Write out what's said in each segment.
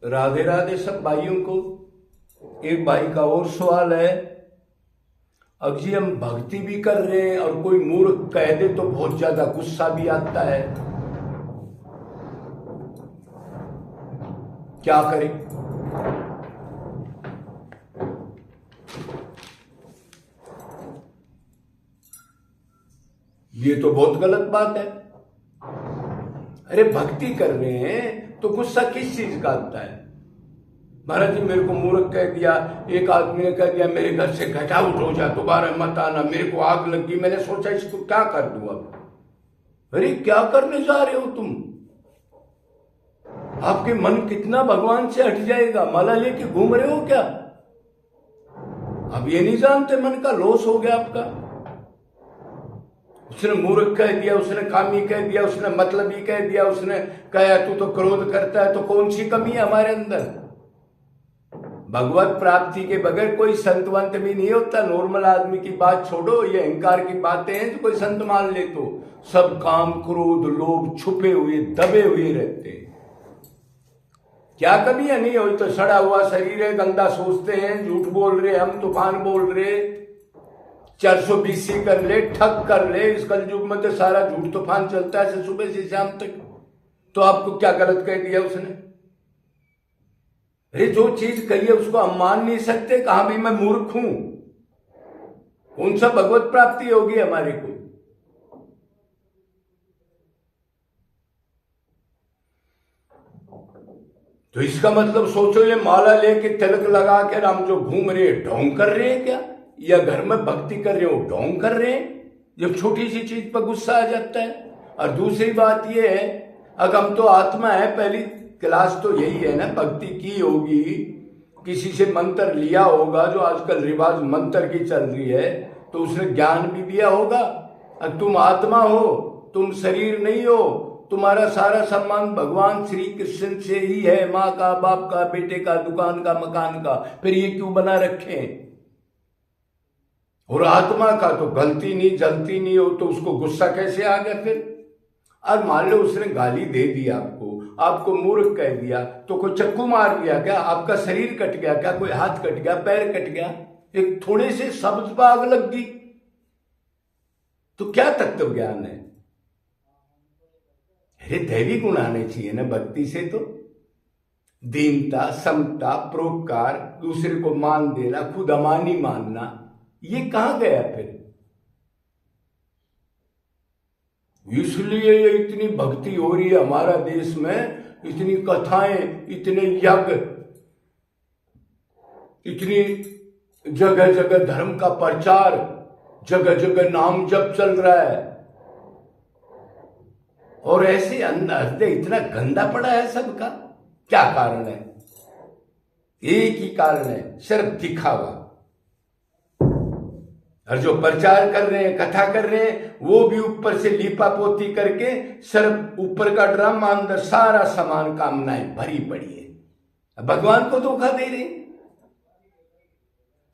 राधे राधे सब भाइयों को। एक भाई का और सवाल है, अब जी हम भक्ति भी कर रहे हैं और कोई मूर्ख कह दे तो बहुत ज्यादा गुस्सा भी आता है, क्या करें? ये तो बहुत गलत बात है। अरे भक्ति कर रहे हैं तो गुस्सा किस चीज का आता है? महाराज जी मेरे को मूर्ख कह दिया, एक आदमी ने कह दिया मेरे घर से घटा उठ हो जा, दोबारा मत आना, मेरे को आग लगी, मैंने सोचा इसको क्या कर दूं अब। अरे क्या करने जा रहे हो तुम? आपके मन कितना भगवान से हट जाएगा? माला लेके घूम रहे हो क्या? अब ये नहीं जानते मन का लॉस हो गया आपका। उसने मूर्ख कह दिया, उसने कामी कह दिया, उसने मतलबी कह दिया, उसने कहा तू तो क्रोध करता है, तो कौन सी कमी है हमारे अंदर? भगवत प्राप्ति के बगैर कोई संतवंत भी नहीं होता। नॉर्मल आदमी की बात छोड़ो, ये अहंकार की बातें हैं जो कोई संत मान ले तो सब काम क्रोध लोभ छुपे हुए दबे हुए रहते हैं। क्या कमियां नहीं हुई तो सड़ा हुआ शरीर है, गंदा सोचते हैं, झूठ बोल रहे, हम तूफान बोल रहे, 420 कर ले, ठग कर ले। इस कलयुग में तो सारा झूठ तूफान चलता है सुबह से शाम तक। तो आपको क्या गलत कह दिया उसने? अरे जो चीज कही है उसको हम मान नहीं सकते, कहा भी मैं मूर्ख हूं? कौन सा भगवत प्राप्ति होगी हमारे को? तो इसका मतलब सोचो, ये माला लेके तिलक लगा के हम जो घूम रहे ढोंग कर रहे हैं क्या, या घर में भक्ति कर रहे हो ढोंग कर रहे हैं? जब छोटी सी चीज पर गुस्सा आ जाता है। और दूसरी बात ये है, अगर हम तो आत्मा है, पहली क्लास तो यही है ना, भक्ति की होगी, किसी से मंत्र लिया होगा, जो आजकल रिवाज मंत्र की चल रही है, तो उसने ज्ञान भी दिया होगा। अब तुम आत्मा हो, तुम शरीर नहीं हो, तुम्हारा सारा सम्मान भगवान श्री कृष्ण से ही है, माँ का, बाप का, बेटे का, दुकान का, मकान का, फिर ये क्यों बना रखे हैं? और आत्मा का तो गलती नहीं जलती नहीं हो तो उसको गुस्सा कैसे आ गया फिर? और मान लो उसने गाली दे दी आपको, आपको मूर्ख कह दिया, तो कोई चक्कू मार दिया क्या? आपका शरीर कट गया क्या? कोई हाथ कट गया, पैर कट गया? एक थोड़े से शब्द पर आग लग गई तो क्या तत्व ज्ञान है? अरे दैवी गुण आने चाहिए ना भक्ति से, तो दीनता, समता, परोपकार, दूसरे को मान देना, खुद अमानी मानना, ये कहां गया फिर? इसलिए ये इतनी भक्ति हो रही है हमारा देश में, इतनी कथाएं, इतने यज्ञ, इतनी जगह जगह धर्म का प्रचार, जगह जगह नाम जप चल रहा है। और ऐसे हृदय इतना गंदा पड़ा है सबका। क्या कारण है? एक ही कारण है, सिर्फ दिखावा। और जो प्रचार कर रहे हैं, कथा कर रहे हैं, वो भी ऊपर से लीपा पोती करके सिर्फ ऊपर का ड्रामा, अंदर सारा सामान कामनाएं भरी पड़ी है। भगवान को धोखा दे रहे हैं।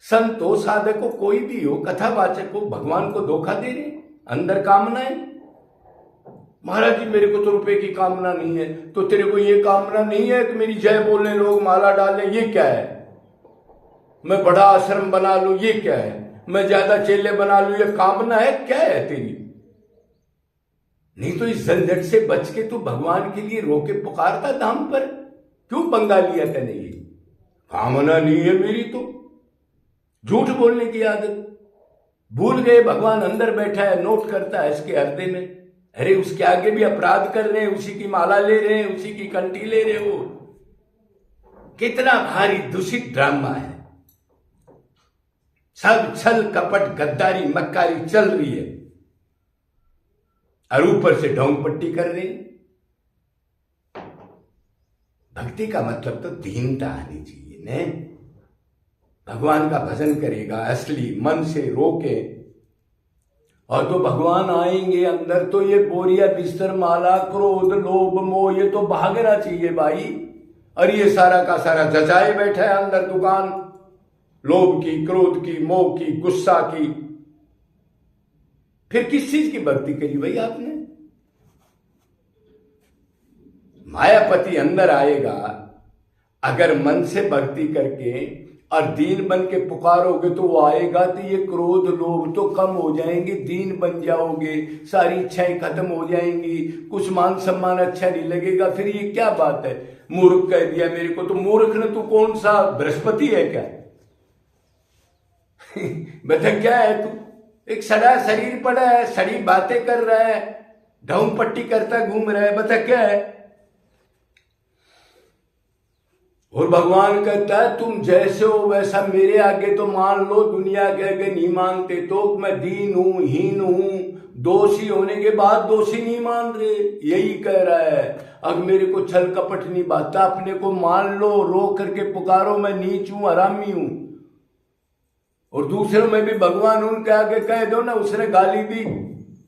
संत हो, साधक हो, कोई भी हो, कथावाचक हो, भगवान को धोखा दे रहे हैं। अंदर कामनाएं, महाराज जी मेरे को तो रुपए की कामना नहीं है, तो तेरे को ये कामना नहीं है कि मेरी जय बोलने लोग माला डालें, ये क्या है? मैं बड़ा आश्रम बना लूं, ये क्या है? मैं ज्यादा चेले बना लूं, ये कामना है? क्या है तेरी? नहीं तो इस झंझट से बच के तू भगवान के लिए रोके पुकारता धाम पर, क्यों पंगा लिया तने? ये कामना नहीं है मेरी, तो झूठ बोलने की आदत। भूल गए भगवान अंदर बैठा है, नोट करता है इसके हृदय में। अरे उसके आगे भी अपराध कर रहे हैं, उसी की माला ले रहे हैं, उसी की कंठी ले रहे हो। कितना भारी दूषित ड्रामा है। सब छल कपट गद्दारी मक्कारी चल रही है, और ऊपर से ढोंग पट्टी कर रहे हैं। भक्ति का मतलब तो दीनता आनी चाहिए ने। भगवान का भजन करेगा असली मन से रोके, और तो भगवान आएंगे अंदर, तो ये बोरिया बिस्तर माला क्रोध लोभ मोह ये तो भागना चाहिए भाई। और ये सारा का सारा जजाए बैठा है अंदर दुकान, लोभ की, क्रोध की, मोह की, गुस्सा की। फिर किस चीज की भक्ति करी भाई आपने? मायापति अंदर आएगा, अगर मन से भक्ति करके और दीन बन के पुकारोगे तो वो आएगा, तो ये क्रोध लोभ तो कम हो जाएंगे, दीन बन जाओगे, सारी इच्छाएं खत्म हो जाएंगी, कुछ मान सम्मान अच्छा नहीं लगेगा। फिर ये क्या बात है? मूर्ख कह दिया मेरे को, तो मूर्ख ने तू कौन सा बृहस्पति है क्या? बता क्या है तू? एक सड़ा शरीर पड़ा है, सड़ी बातें कर रहा है, ढोंग पट्टी करता घूम रहा है, बता क्या है? और भगवान कहता है तुम जैसे हो वैसा मेरे आगे तो मान लो, दुनिया के आगे नहीं मानते तो मैं दीन हूं, हीन हूं, दोषी होने के बाद दोषी नहीं मान रहे, यही कह रहा है। अब मेरे को छल कपट नहीं बाता, अपने को मान लो, रो करके पुकारो मैं नीच हूं, हरामी हूं। और दूसरों में भी भगवान उनके आगे कह दो ना, उसने गाली दी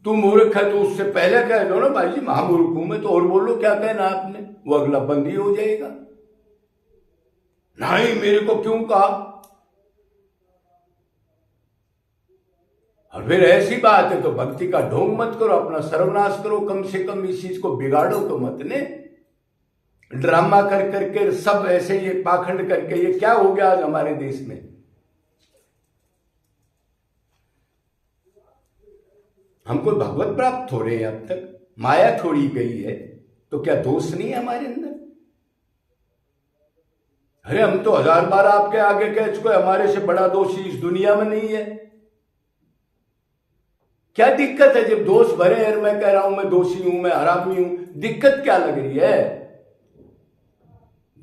तू मूर्ख है, तो उससे पहले कह दो ना भाई जी महामूर्ख हूं मैं, तो और बोलो क्या कहना आपने, वो अगला बंदी हो जाएगा। नहीं मेरे को क्यों कहा? और फिर ऐसी बात है तो भक्ति का ढोंग मत करो, अपना सर्वनाश करो, कम से कम इस चीज को बिगाड़ो तो मत ने। ड्रामा कर करके सब ऐसे ये पाखंड करके, ये क्या हो गया आज हमारे देश में? हमको भगवत प्राप्त हो रहे हैं, अब तक माया छोड़ी गई है, तो क्या दोष नहीं है हमारे अंदर? अरे हम तो 1000 बार आपके आगे कह चुके, हमारे से बड़ा दोषी इस दुनिया में नहीं है। क्या दिक्कत है जब दोष भरे और मैं कह रहा हूं मैं दोषी हूं, मैं हरामी हूं, दिक्कत क्या लग रही है?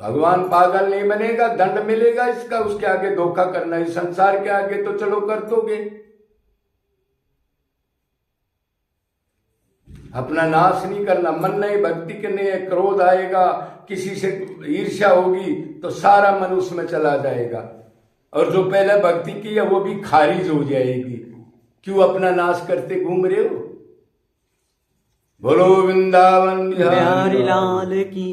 भगवान पागल नहीं बनेगा, दंड मिलेगा इसका, उसके आगे धोखा करना, इस संसार के आगे तो चलो कर दोगे। अपना नाश नहीं करना, मन नहीं भक्ति करनी है, क्रोध आएगा, किसी से ईर्ष्या होगी तो सारा मन उसमें चला जाएगा, और जो पहले भक्ति की है वो भी खारिज हो जाएगी। क्यों अपना नाश करते घूम रहे हो? बोलो वृंदावन बिहारी लाल की।